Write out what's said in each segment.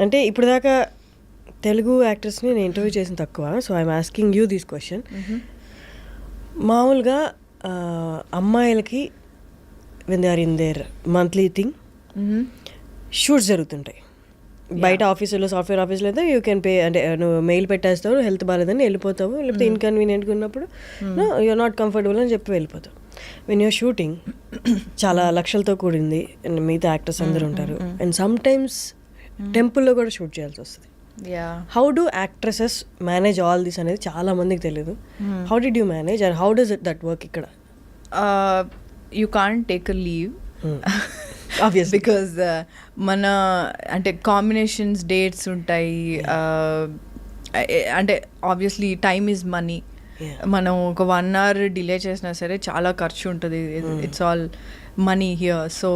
అంటే ఇప్పుడు దాకా తెలుగు యాక్టర్స్ని నేను ఇంటర్వ్యూ చేసిన తక్కువ, so I'm asking you this question. మామూలుగా అమ్మాయిలకి when they are in their monthly thing shoots జరుగుతుంటాయి బయట ఆఫీసులో, సాఫ్ట్వేర్ ఆఫీసులో అయితే యూ కెన్ పే, అంటే నువ్వు మెయిల్ పెట్టేస్తావు, హెల్త్ బాగాలేదని వెళ్ళిపోతావు, లేకపోతే ఇన్కన్వీనియంట్గా ఉన్నప్పుడు యూఆర్ నాట్ కంఫర్టబుల్ అని చెప్పి వెళ్ళిపోతావు. వెన్ యూఆర్ షూటింగ్ చాలా లక్షలతో కూడింది, మిగతా యాక్టర్స్ అందరూ ఉంటారు, అండ్ సమ్ టైమ్స్ టెంపుల్లో కూడా షూట్ చేయాల్సి వస్తుంది. How do actresses manage all this అనేది చాలా మందికి తెలియదు. How did you manage and how does it that work ఇక్కడ? You can't take a leave obviously because మన అంటే కాంబినేషన్స్ డేట్స్ ఉంటాయి, అంటే ఆబ్వియస్లీ టైమ్ ఈజ్ మనీ. మనం ఒక 1 hour డిలే చేసినా సరే చాలా ఖర్చు ఉంటుంది. It's all money here. So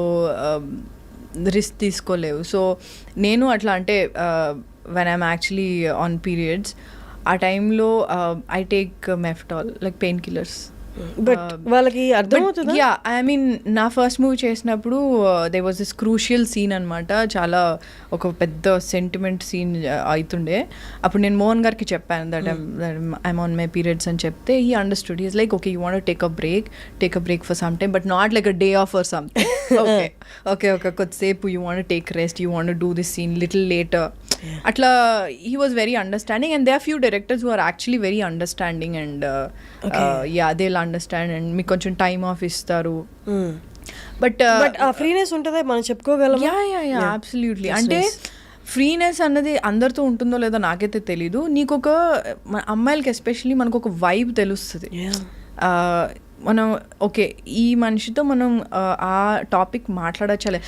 risk తీసుకోలేవు. సో నేను అట్లా అంటే when I'm actually on periods ఆ టైంలో I take Meftal, like pain killers. But వాళ్ళకి అర్థమవుతుంది. యా, ఐ మీన్ నా ఫస్ట్ మూవీ చేసినప్పుడు they was this crucial scene అనమాట. చాలా ఒక పెద్ద సెంటిమెంట్ సీన్ అవుతుండే. అప్పుడు నేను మోహన్ గారికి చెప్పాను that I'm on my periods అని చెప్తే he understood. He's like okay, you want take a break for some time but not like a day off or something. Okay కొద్దిసేపు you want take rest, you want do this scene little later. అట్లా he was very understanding and they are few directors who are actually very understanding and yeah they will understand and మీకు కొంచెం time of ఇస్తారు. But ఆ freeness ఉంటుందా మనం చెప్పుకోగలం? Yeah absolutely. అంటే freeness అన్నది అందరితో ఉంటుందో లేదో నాకైతే తెలీదు. నీకు ఒక అమ్మాయిలకి ఎస్పెషల్లీ మనకు ఒక వైబ్ తెలుస్తుంది. మనం ఓకే ఈ మనిషితో మనం ఆ టాపిక్ మాట్లాడచ్చలే,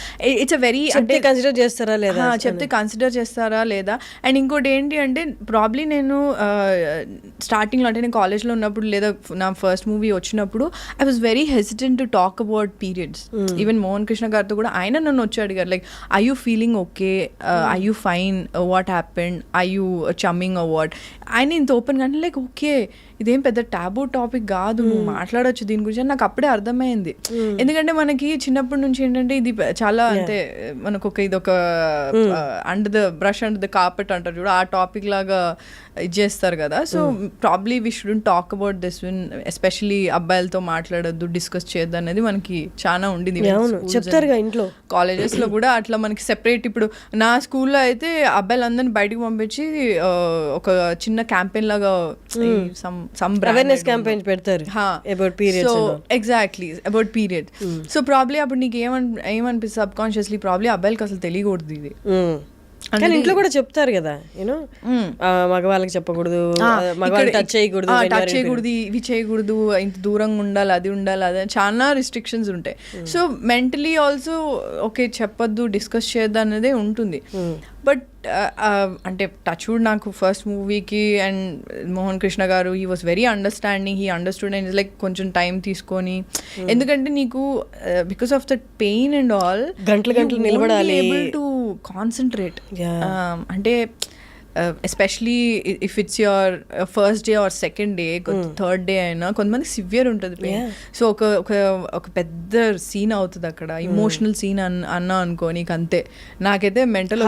ఇట్స్ అ వెరీ అంటే కన్సిడర్ చేస్తారా లేదా, చెప్తే కన్సిడర్ చేస్తారా లేదా. అండ్ ఇంకోటి ఏంటి అంటే ప్రాబ్లీ నేను స్టార్టింగ్లో అంటే నేను కాలేజ్లో ఉన్నప్పుడు లేదా నా ఫస్ట్ మూవీ వచ్చినప్పుడు I was very hesitant to talk about periods. Even Mohan Krishna గారితో కూడా ఆయన నన్ను వచ్చి అడిగారు like are you feeling okay, are you fine, what happened, are you chumming award. ఆయన ఇంత ఓపెన్ కానీ లైక్ ఓకే ఇదేం పెద్ద టాబూ టాపిక్ కాదు, నువ్వు మాట్లాడొచ్చు దీని గురించి అని నాకు అప్పుడే అర్థమైంది. ఎందుకంటే మనకి చిన్నప్పటి నుంచి ఏంటంటే ఇది చాలా అంటే మనకు ఒక ఇదొక under the brush under the carpet అంటారు చూడ, ఆ టాపిక్ లాగా ఇది చేస్తారు కదా. So probably we shouldn't talk about this when, especially అబ్బాయిలతో మాట్లాడొద్దు, డిస్కస్ చేయొద్దు అనేది మనకి చాలా ఉండింది. చెప్తారుగా ఇంట్లో, కాలేజెస్లో కూడా అట్లా మనకి సెపరేట్. ఇప్పుడు నా స్కూల్లో అయితే అబ్బాయిలందరినీ బయటకు పంపించి ఒక చిన్న క్యాంపెయిన్ లాగా అవేర్నెస్ క్యాంపెయిన్ పెడతారు about periods. So exactly about period. So probably అప్పుడు నీకు ఏమనిపిస్తుంది సబ్ కాన్షియస్లీ, ప్రాబ్లీ అబ్బాయిలకి అసలు తెలియకూడదు ఇది. కానీ ఇంట్లో కూడా చెప్తారు కదా, యూనో మగవాళ్ళకి చెప్పకూడదు, మగవాళ్ళకి టచ్ చేయకూడదు, ఇవి చేయకూడదు, ఇంత దూరంగా ఉండాలి, అది ఉండాలి, అదే చాలా రిస్ట్రిక్షన్స్ ఉంటాయి. సో మెంటలీ ఆల్సో ఓకే చెప్పొద్దు, డిస్కస్ చేయొద్దు అనేదే ఉంటుంది. బట్ అంటే టచ్ వుడ్ నాకు ఫస్ట్ మూవీకి అండ్ మోహన్ కృష్ణ గారు he was very understanding, he understood and like కొంచెం టైం తీసుకొని, ఎందుకంటే నీకు because of that pain and all గంటలు నిలబడాలి, ఏబుల్ టు కాన్సన్ట్రేట్. అంటే especially if it's your first day or second day, third day అయినా కొంతమంది సివియర్ ఉంటుంది పెయిన్. సో ఒక పెద్ద సీన్ అవుతుంది అక్కడ, ఇమోషనల్ సీన్ అన్నా అనుకో, నీకు అంతే. నాకైతే మెంటల్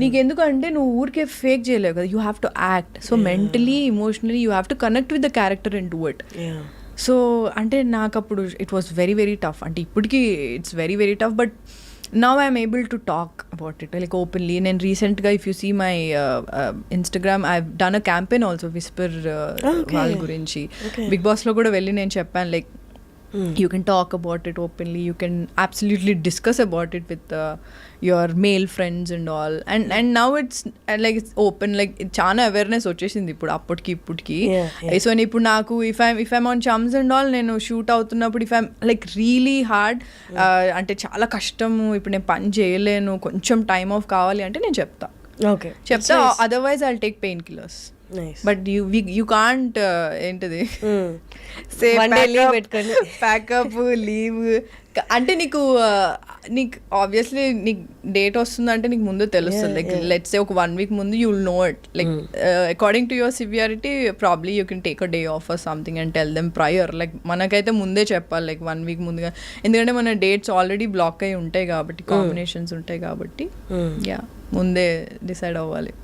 నీకెందుకంటే నువ్వు ఊరికే ఫేక్ చేయలేవు కదా, you have to act. So mentally emotionally you have to connect with the character and do it. So అంటే నాకు అప్పుడు it was very very tough. అంటే ఇప్పటికీ it's very very tough, but now I'm able to talk about it like openly. And recently if you see my Instagram, I've done a campaign also, Whisper వాళ్ళ గురించి. Big Boss లో కూడా వెళ్ళి నేను చెప్పాను like you can talk about it openly, you can absolutely discuss about it with your male friends and all, and now it's like it's open, like చాలా awareness వచ్చేసింది ఇప్పుడు ఇప్పటికి. సో ఇప్పుడు నాకు if I'm on chums and all, నేను shoot అవుతున్నప్పుడు if I'm like really hard అంటే చాలా కష్టము, ఇప్పుడు నేను పని చేయలేను, కొంచెం టైం ఆఫ్ కావాలి అంటే నేను చెప్తా, otherwise I'll take pain killers. Nice. But you can't ఏంటిది సే One day leave పెట్టుకోండి. ప్యాకప్ లీవ్ అంటే నీకు ఆబ్వియస్లీ నీకు డేట్ వస్తుందంటే నీకు ముందు తెలుస్తుంది లైక్ లెట్స్ సే ఒక 1 week ముందు you will know it like according to your severity probably you can take a day off or something and tell them prior like మనకైతే ముందే చెప్పాలి లైక్ 1 week ముందుగా, ఎందుకంటే మన డేట్స్ ఆల్రెడీ బ్లాక్ అయి ఉంటాయి కాబట్టి కాంబినేషన్స్ ఉంటాయి కాబట్టి యా ముందే డిసైడ్ అవ్వాలి.